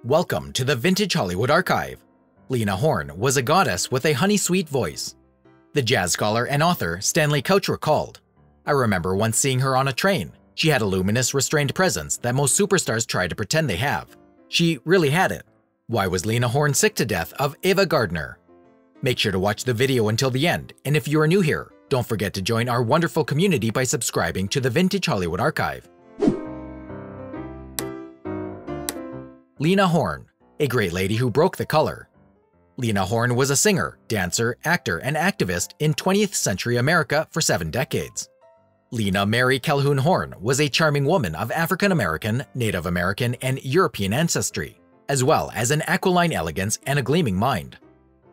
Welcome to the Vintage Hollywood Archive. Lena Horne was a goddess with a honey-sweet voice. The jazz scholar and author Stanley Couch recalled, "I remember once seeing her on a train. She had a luminous, restrained presence that most superstars try to pretend they have. She really had it." Why was Lena Horne sick to death of Ava Gardner? Make sure to watch the video until the end, and if you are new here, don't forget to join our wonderful community by subscribing to the Vintage Hollywood Archive. Lena Horne, a great lady who broke the color. Lena Horne was a singer, dancer, actor, and activist in 20th century America for 7 decades. Lena Mary Calhoun Horne was a charming woman of African American, Native American, and European ancestry, as well as an aquiline elegance and a gleaming mind.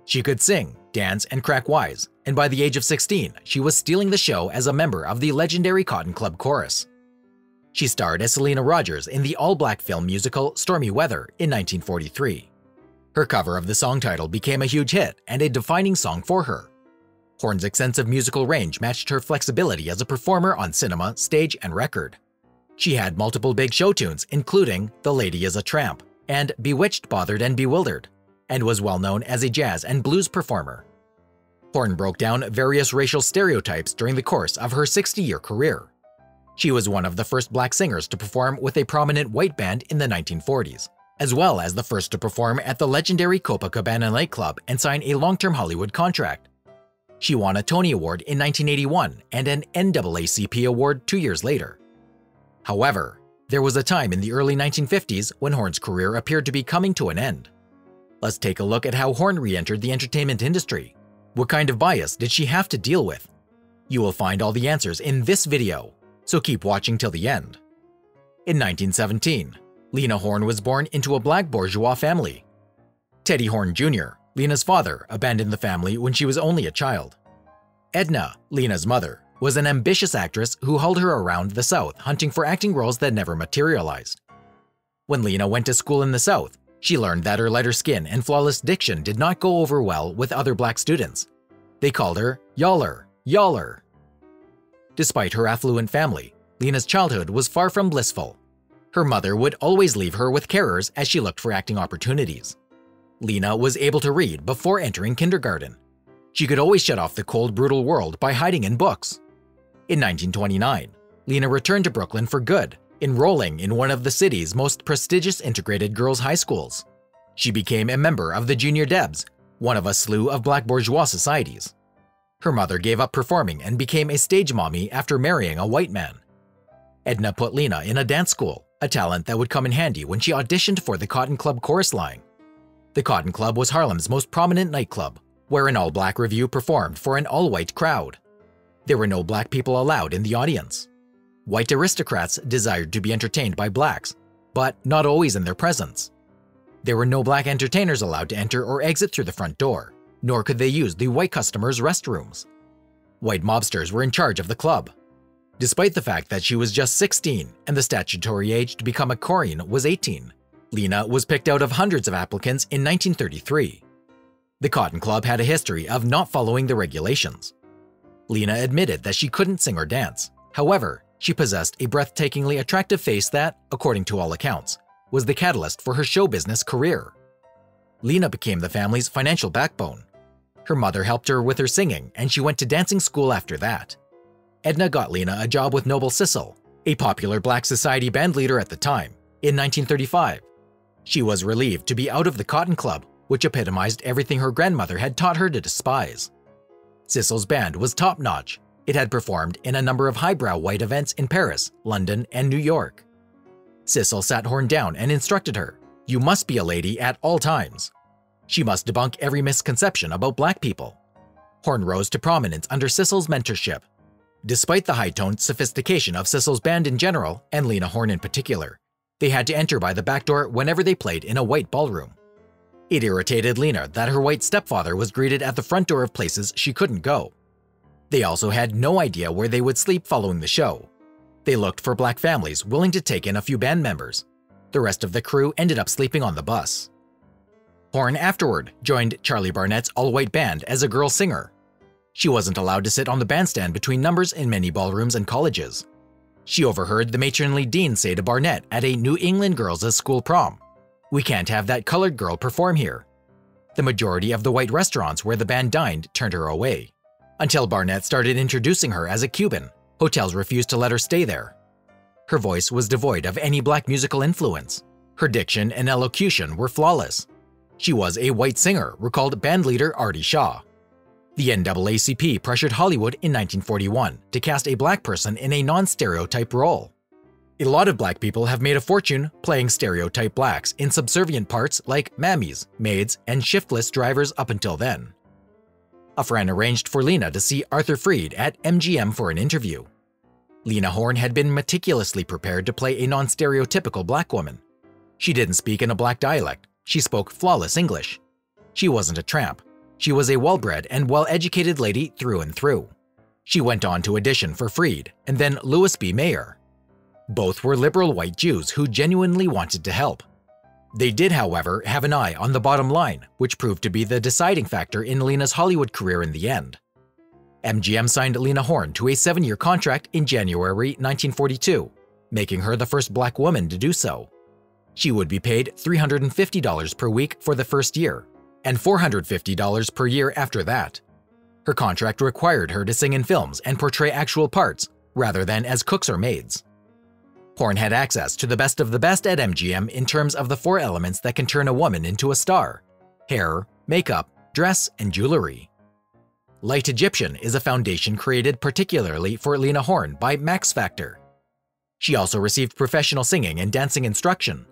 She could sing, dance, and crack wise, and by the age of 16, she was stealing the show as a member of the legendary Cotton Club Chorus. She starred as Selena Rogers in the all-black film musical Stormy Weather in 1943. Her cover of the song title became a huge hit and a defining song for her. Horne's extensive musical range matched her flexibility as a performer on cinema, stage, and record. She had multiple big show tunes, including The Lady is a Tramp and Bewitched, Bothered, and Bewildered, and was well known as a jazz and blues performer. Horne broke down various racial stereotypes during the course of her 60-year career. She was one of the first black singers to perform with a prominent white band in the 1940s, as well as the first to perform at the legendary Copacabana nightclub and sign a long-term Hollywood contract. She won a Tony Award in 1981 and an NAACP award 2 years later. However, there was a time in the early 1950s when Horne's career appeared to be coming to an end. Let's take a look at how Horne re-entered the entertainment industry. What kind of bias did she have to deal with? You will find all the answers in this video, so keep watching till the end. In 1917, Lena Horne was born into a black bourgeois family. Teddy Horne Jr., Lena's father, abandoned the family when she was only a child. Edna, Lena's mother, was an ambitious actress who hauled her around the South hunting for acting roles that never materialized. When Lena went to school in the South, she learned that her lighter skin and flawless diction did not go over well with other black students. They called her Yaller, Yaller. Despite her affluent family, Lena's childhood was far from blissful. Her mother would always leave her with carers as she looked for acting opportunities. Lena was able to read before entering kindergarten. She could always shut off the cold, brutal world by hiding in books. In 1929, Lena returned to Brooklyn for good, enrolling in one of the city's most prestigious integrated girls' high schools. She became a member of the Junior Debs, one of a slew of black bourgeois societies. Her mother gave up performing and became a stage mommy after marrying a white man. Edna put Lena in a dance school, a talent that would come in handy when she auditioned for the Cotton Club chorus line. The Cotton Club was Harlem's most prominent nightclub, where an all-black revue performed for an all-white crowd. There were no black people allowed in the audience. White aristocrats desired to be entertained by blacks, but not always in their presence. There were no black entertainers allowed to enter or exit through the front door, nor could they use the white customers' restrooms. White mobsters were in charge of the club. Despite the fact that she was just 16 and the statutory age to become a Korean was 18, Lena was picked out of hundreds of applicants in 1933. The Cotton Club had a history of not following the regulations. Lena admitted that she couldn't sing or dance. However, she possessed a breathtakingly attractive face that, according to all accounts, was the catalyst for her show business career. Lena became the family's financial backbone. Her mother helped her with her singing, and she went to dancing school after that. Edna got Lena a job with Noble Sissle, a popular black society band leader at the time, in 1935. She was relieved to be out of the Cotton Club, which epitomized everything her grandmother had taught her to despise. Sissle's band was top-notch. It had performed in a number of highbrow white events in Paris, London, and New York. Sissle sat Horne down and instructed her, "You must be a lady at all times." She must debunk every misconception about black people. Horne rose to prominence under Sissle's mentorship. Despite the high-toned sophistication of Sissle's band in general, and Lena Horne in particular, they had to enter by the back door whenever they played in a white ballroom. It irritated Lena that her white stepfather was greeted at the front door of places she couldn't go. They also had no idea where they would sleep following the show. They looked for black families willing to take in a few band members. The rest of the crew ended up sleeping on the bus. Horne afterward joined Charlie Barnett's all-white band as a girl singer. She wasn't allowed to sit on the bandstand between numbers in many ballrooms and colleges. She overheard the matronly dean say to Barnett at a New England girls' school prom, "We can't have that colored girl perform here." The majority of the white restaurants where the band dined turned her away. Until Barnett started introducing her as a Cuban, hotels refused to let her stay there. Her voice was devoid of any black musical influence. Her diction and elocution were flawless. She was a white singer, recalled bandleader Artie Shaw. The NAACP pressured Hollywood in 1941 to cast a black person in a non-stereotype role. A lot of black people have made a fortune playing stereotype blacks in subservient parts like mammies, maids, and shiftless drivers up until then. A friend arranged for Lena to see Arthur Freed at MGM for an interview. Lena Horne had been meticulously prepared to play a non-stereotypical black woman. She didn't speak in a black dialect, she spoke flawless English. She wasn't a tramp. She was a well-bred and well-educated lady through and through. She went on to audition for Freed and then Louis B. Mayer. Both were liberal white Jews who genuinely wanted to help. They did, however, have an eye on the bottom line, which proved to be the deciding factor in Lena's Hollywood career in the end. MGM signed Lena Horne to a 7-year contract in January 1942, making her the first black woman to do so. She would be paid $350 per week for the first year, and $450 per year after that. Her contract required her to sing in films and portray actual parts, rather than as cooks or maids. Horne had access to the best of the best at MGM in terms of the 4 elements that can turn a woman into a star: hair, makeup, dress, and jewelry. Light Egyptian is a foundation created particularly for Lena Horne by Max Factor. She also received professional singing and dancing instruction.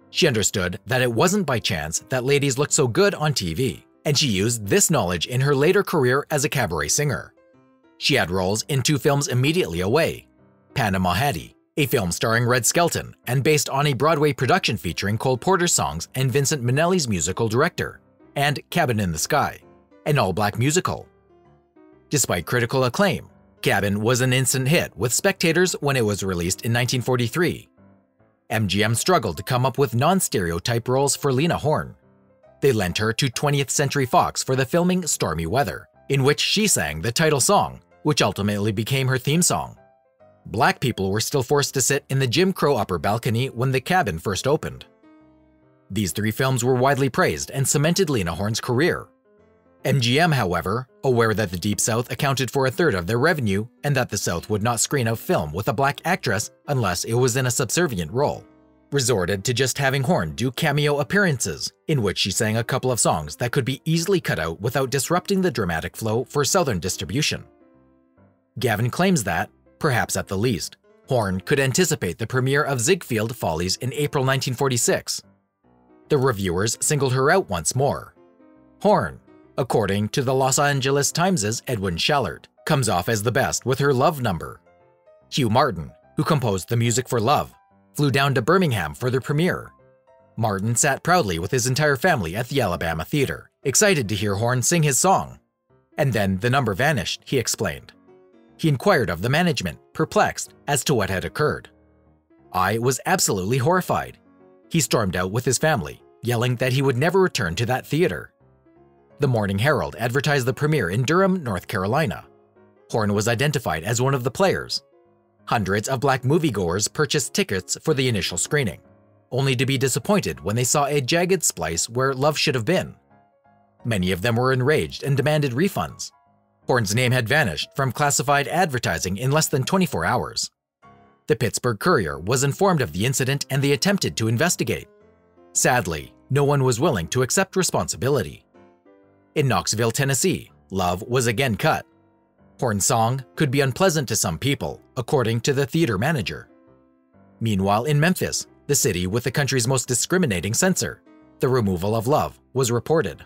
She understood that it wasn't by chance that ladies looked so good on TV, and she used this knowledge in her later career as a cabaret singer. She had roles in 2 films immediately away: Panama Hattie, a film starring Red Skelton and based on a Broadway production featuring Cole Porter's songs and Vincent Minnelli's musical director, and Cabin in the Sky, an all-black musical. Despite critical acclaim, Cabin was an instant hit with spectators when it was released in 1943. MGM struggled to come up with non-stereotype roles for Lena Horne. They lent her to 20th Century Fox for the filming Stormy Weather, in which she sang the title song, which ultimately became her theme song. Black people were still forced to sit in the Jim Crow upper balcony when The Cabin first opened. These 3 films were widely praised and cemented Lena Horne's career. MGM, however, aware that the Deep South accounted for 1/3 of their revenue and that the South would not screen a film with a black actress unless it was in a subservient role, resorted to just having Horne do cameo appearances, in which she sang a couple of songs that could be easily cut out without disrupting the dramatic flow for Southern distribution. Gavin claims that, perhaps at the least, Horne could anticipate the premiere of Ziegfeld Follies in April 1946. The reviewers singled her out once more. Horne, according to the Los Angeles Times' Edwin Shallert, comes off as the best with her Love number. Hugh Martin, who composed the music for Love, flew down to Birmingham for the premiere. Martin sat proudly with his entire family at the Alabama Theater, excited to hear Horne sing his song. And then the number vanished, he explained. He inquired of the management, perplexed as to what had occurred. I was absolutely horrified. He stormed out with his family, yelling that he would never return to that theater. The Morning Herald advertised the premiere in Durham, North Carolina. Horne was identified as one of the players. Hundreds of black moviegoers purchased tickets for the initial screening, only to be disappointed when they saw a jagged splice where love should have been. Many of them were enraged and demanded refunds. Horne's name had vanished from classified advertising in less than 24 hours. The Pittsburgh Courier was informed of the incident and they attempted to investigate. Sadly, no one was willing to accept responsibility. In Knoxville, Tennessee, Love was again cut. Horne's song could be unpleasant to some people, according to the theater manager. Meanwhile, in Memphis, the city with the country's most discriminating censor, the removal of Love was reported.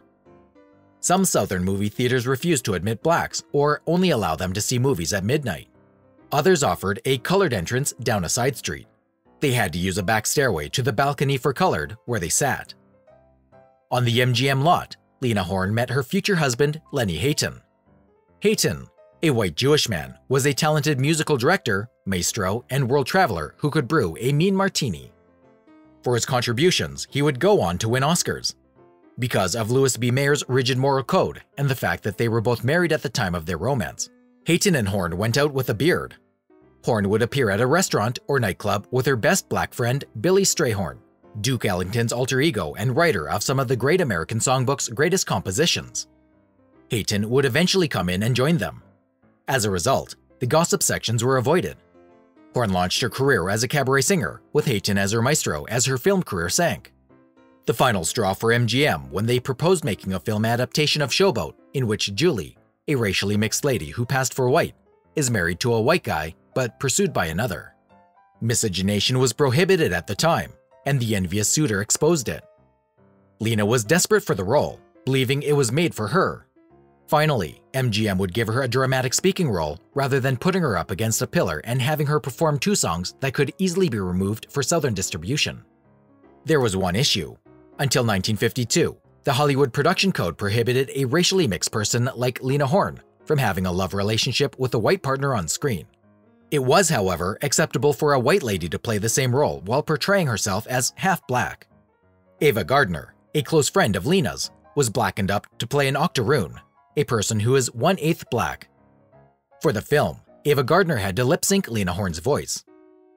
Some Southern movie theaters refused to admit blacks or only allow them to see movies at midnight. Others offered a colored entrance down a side street. They had to use a back stairway to the balcony for colored, where they sat. On the MGM lot, Lena Horne met her future husband, Lenny Hayton. Hayton, a white Jewish man, was a talented musical director, maestro, and world traveler who could brew a mean martini. For his contributions, he would go on to win Oscars. Because of Louis B. Mayer's rigid moral code and the fact that they were both married at the time of their romance, Hayton and Horne went out with a beard. Horne would appear at a restaurant or nightclub with her best black friend, Billy Strayhorn, Duke Ellington's alter ego and writer of some of the great American songbook's greatest compositions. Hayton would eventually come in and join them. As a result, the gossip sections were avoided. Horne launched her career as a cabaret singer, with Hayton as her maestro as her film career sank. The final straw for MGM when they proposed making a film adaptation of Showboat in which Julie, a racially mixed lady who passed for white, is married to a white guy but pursued by another. Miscegenation was prohibited at the time, and the envious suitor exposed it. Lena was desperate for the role, believing it was made for her. Finally, MGM would give her a dramatic speaking role rather than putting her up against a pillar and having her perform 2 songs that could easily be removed for Southern distribution. There was one issue. Until 1952, the Hollywood Production Code prohibited a racially mixed person like Lena Horne from having a love relationship with a white partner on screen. It was, however, acceptable for a white lady to play the same role while portraying herself as half-black. Ava Gardner, a close friend of Lena's, was blackened up to play an octoroon, a person who is 1/8 black. For the film, Ava Gardner had to lip-sync Lena Horne's voice.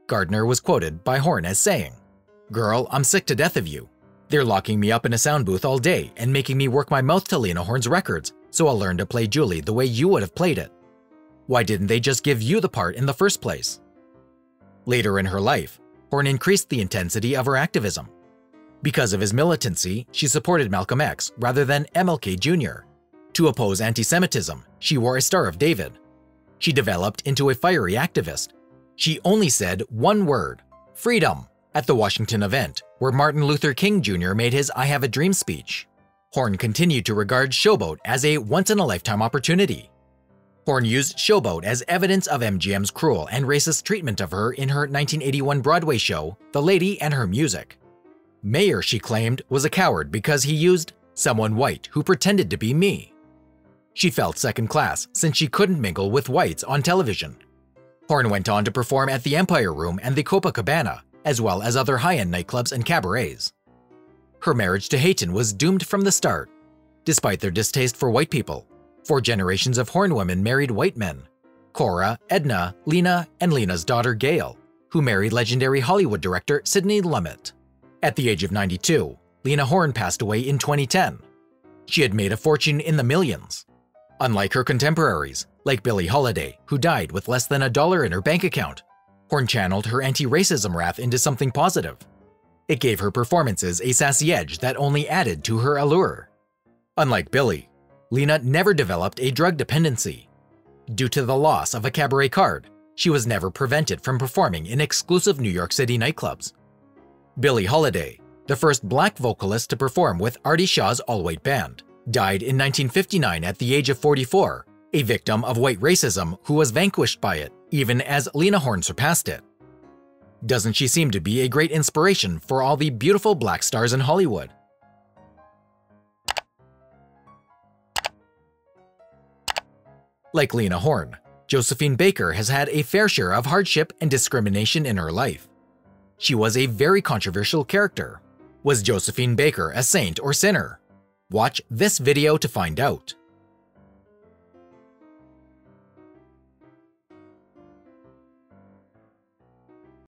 Gardner was quoted by Horne as saying, "Girl, I'm sick to death of you. They're locking me up in a sound booth all day and making me work my mouth to Lena Horne's records, so I'll learn to play Julie the way you would have played it. Why didn't they just give you the part in the first place?" Later in her life, Horne increased the intensity of her activism. Because of his militancy, she supported Malcolm X rather than MLK Jr. To oppose anti-Semitism, she wore a Star of David. She developed into a fiery activist. She only said one word, freedom, at the Washington event, where Martin Luther King Jr. made his I Have a Dream speech. Horne continued to regard Showboat as a once-in-a-lifetime opportunity. Horne used Showboat as evidence of MGM's cruel and racist treatment of her in her 1981 Broadway show, The Lady and Her Music. Mayer, she claimed, was a coward because he used someone white who pretended to be me. She felt second class since she couldn't mingle with whites on television. Horne went on to perform at the Empire Room and the Copacabana, as well as other high-end nightclubs and cabarets. Her marriage to Hayton was doomed from the start. Despite their distaste for white people, 4 generations of Horne women married white men: Cora, Edna, Lena, and Lena's daughter Gail, who married legendary Hollywood director Sidney Lumet. At the age of 92, Lena Horne passed away in 2010. She had made a fortune in the millions. Unlike her contemporaries, like Billie Holiday, who died with less than $1 in her bank account, Horne channeled her anti-racism wrath into something positive. It gave her performances a sassy edge that only added to her allure. Unlike Billie, Lena never developed a drug dependency. Due to the loss of a cabaret card, she was never prevented from performing in exclusive New York City nightclubs. Billie Holiday, the first black vocalist to perform with Artie Shaw's all-white band, died in 1959 at the age of 44, a victim of white racism who was vanquished by it, even as Lena Horne surpassed it. Doesn't she seem to be a great inspiration for all the beautiful black stars in Hollywood? Like Lena Horne, Josephine Baker has had a fair share of hardship and discrimination in her life. She was a very controversial character. Was Josephine Baker a saint or sinner? Watch this video to find out.